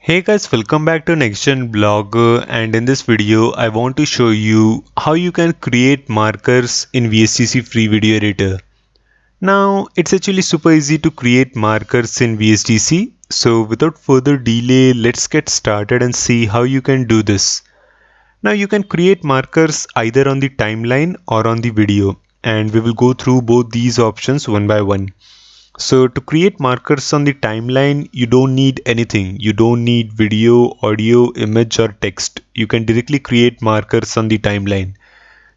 Hey guys, welcome back to NextGenBlogger, and in this video I want to show you how you can create markers in VSDC Free Video Editor. Now it's actually super easy to create markers in VSDC, so without further delay let's get started and see how you can do this. Now you can create markers either on the timeline or on the video, and we will go through both these options one by one. So to create markers on the timeline, you don't need anything. You don't need video, audio, image or text. You can directly create markers on the timeline.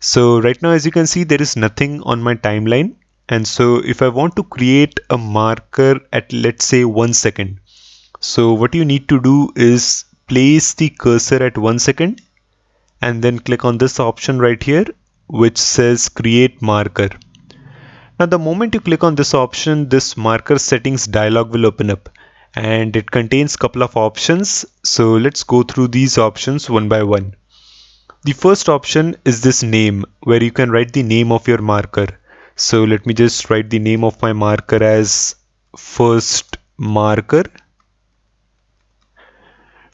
So right now, as you can see, there is nothing on my timeline. And so if I want to create a marker at, let's say, 1 second. So what you need to do is place the cursor at 1 second and then click on this option right here, which says create marker. Now the moment you click on this option, this marker settings dialog will open up and it contains couple of options. So let's go through these options one by one. The first option is this name, where you can write the name of your marker. So let me just write the name of my marker as first marker.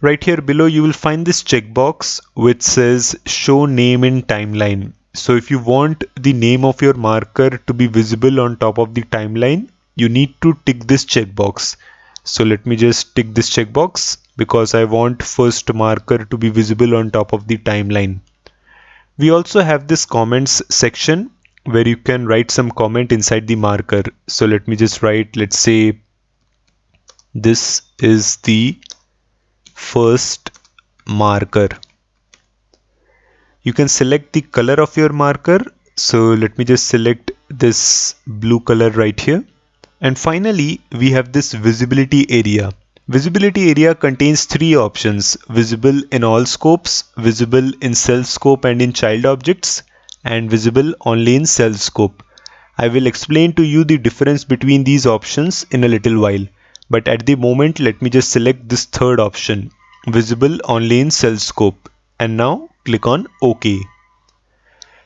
Right here below you will find this checkbox which says show name in timeline. So if you want the name of your marker to be visible on top of the timeline, you need to tick this checkbox. So let me just tick this checkbox because I want first marker to be visible on top of the timeline. We also have this comments section where you can write some comment inside the marker. So let me just write, let's say this is the first marker. You can select the color of your marker. So let me just select this blue color right here. And finally, we have this visibility area. Visibility area contains three options: visible in all scopes, visible in self scope and in child objects, and visible only in self scope. I will explain to you the difference between these options in a little while. But at the moment, let me just select this third option, visible only in self scope, and now click on OK.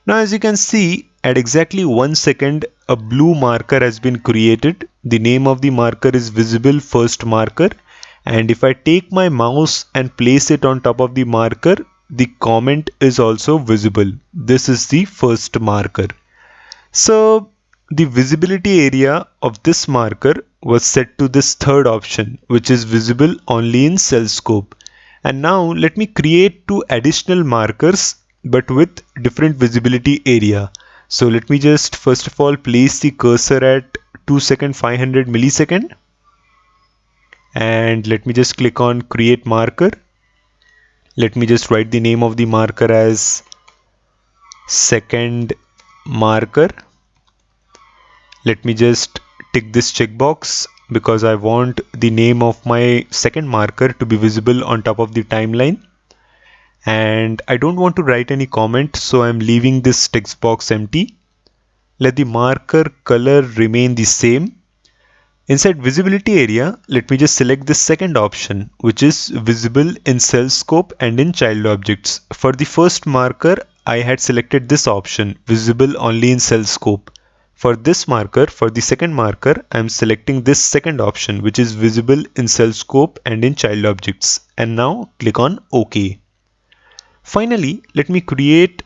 Now as you can see, at exactly 1 second, a blue marker has been created. The name of the marker is visible first marker, and if I take my mouse and place it on top of the marker, the comment is also visible. This is the first marker. So the visibility area of this marker was set to this third option, which is visible only in cell scope. And now let me create two additional markers but with different visibility area. So let me just first of all place the cursor at 2 second 500 millisecond, and let me just click on create marker. Let me just write the name of the marker as second marker. Let me just tick this checkbox because I want the name of my second marker to be visible on top of the timeline. And I don't want to write any comment, so I'm leaving this text box empty. Let the marker color remain the same. Inside visibility area, let me just select the second option, which is visible in cell scope and in child objects. For the first marker, I had selected this option, visible only in cell scope. For this marker, for the second marker, I am selecting this second option, which is visible in cell scope and in child objects. And now click on OK. Finally, let me create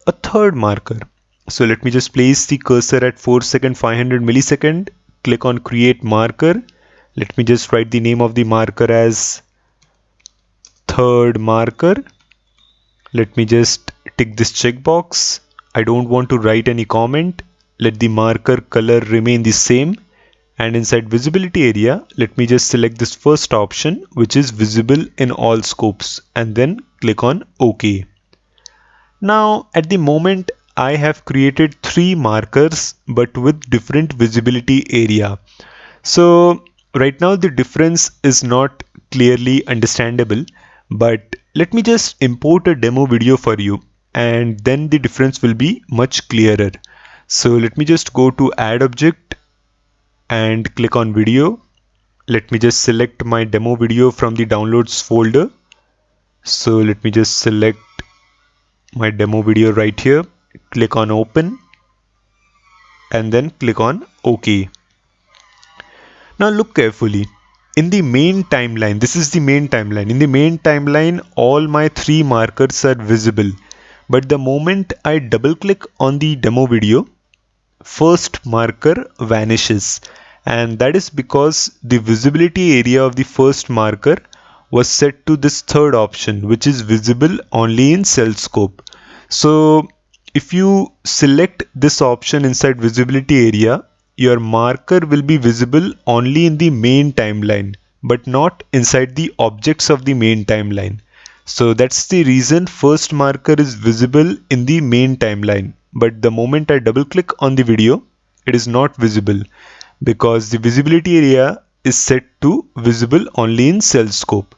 a third marker. So let me just place the cursor at 4 second 500 millisecond, click on create marker. Let me just write the name of the marker as third marker. Let me just tick this checkbox. I don't want to write any comment. Let the marker color remain the same, and inside visibility area, let me just select this first option, which is visible in all scopes, and then click on OK. Now at the moment, I have created three markers but with different visibility area. So right now the difference is not clearly understandable, but let me just import a demo video for you and then the difference will be much clearer. So let me just go to add object and click on video. Let me just select my demo video from the downloads folder. So let me just select my demo video right here, click on open and then click on OK. Now look carefully. in the main timeline, this is the main timeline. In the main timeline, all my 3 markers are visible. But the moment I double click on the demo video, first marker vanishes. And that is because the visibility area of the first marker was set to this third option, which is visible only in cell scope. So if you select this option inside visibility area, your marker will be visible only in the main timeline, but not inside the objects of the main timeline. So that's the reason first marker is visible in the main timeline, but the moment I double click on the video, it is not visible because the visibility area is set to visible only in cell scope.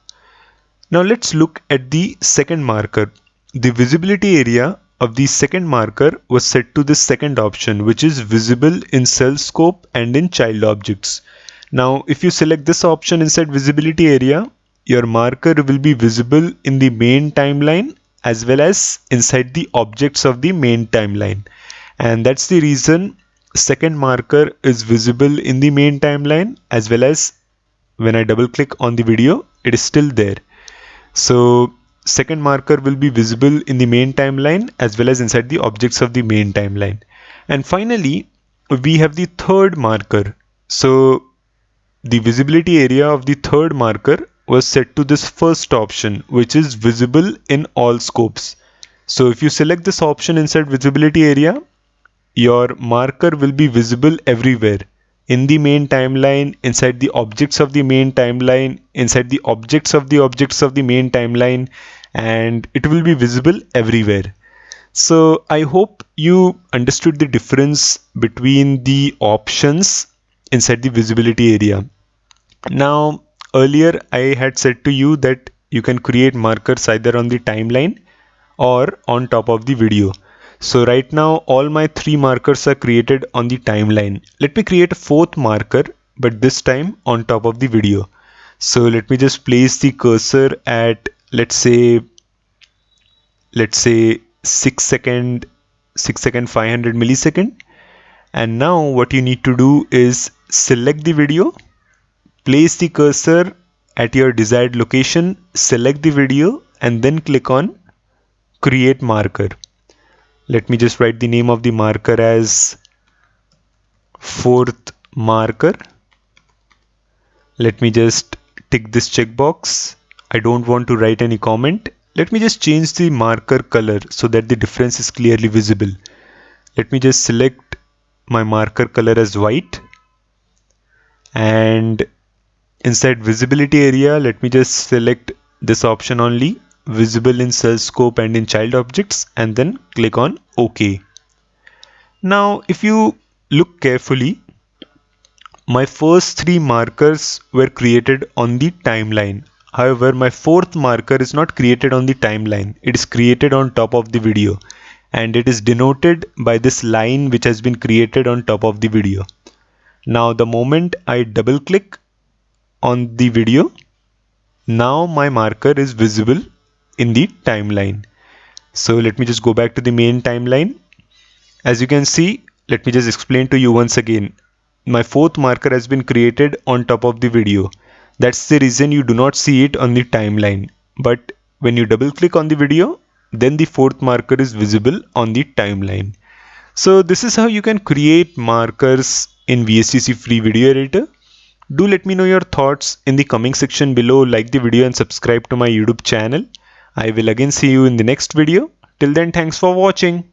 Now let's look at the second marker. The visibility area of the second marker was set to the second option, which is visible in cell scope and in child objects. Now if you select this option inside visibility area, your marker will be visible in the main timeline as well as inside the objects of the main timeline. And that's the reason second marker is visible in the main timeline as well as when I double click on the video, it is still there. So second marker will be visible in the main timeline as well as inside the objects of the main timeline. And finally, we have the third marker. So the visibility area of the third marker was set to this first option, which is visible in all scopes. So if you select this option inside visibility area, your marker will be visible everywhere. In the main timeline, inside the objects of the main timeline, inside the objects of the main timeline, and it will be visible everywhere. So I hope you understood the difference between the options inside the visibility area. Now earlier I had said to you that you can create markers either on the timeline or on top of the video. So right now all my 3 markers are created on the timeline. Let me create a 4th marker, but this time on top of the video. So let me just place the cursor at let's say 6 second 500 millisecond. And now what you need to do is select the video, place the cursor at your desired location, select the video, and then click on create marker. Let me just write the name of the marker as 4th marker. Let me just tick this checkbox. I don't want to write any comment. Let me just change the marker color so that the difference is clearly visible. Let me just select my marker color as white, and inside visibility area, let me just select this option only, visible in cell scope and in child objects, and then click on OK. Now if you look carefully, my first 3 markers were created on the timeline. However, my 4th marker is not created on the timeline. It is created on top of the video, and it is denoted by this line which has been created on top of the video. Now the moment I double click on the video, now my marker is visible in the timeline. So let me just go back to the main timeline. As you can see, let me just explain to you once again. My 4th marker has been created on top of the video. That's the reason you do not see it on the timeline. But when you double click on the video, then the 4th marker is visible on the timeline. So this is how you can create markers in VSDC Free Video Editor. Do let me know your thoughts in the comment section below, like the video and subscribe to my YouTube channel. I will again see you in the next video. Till then, thanks for watching.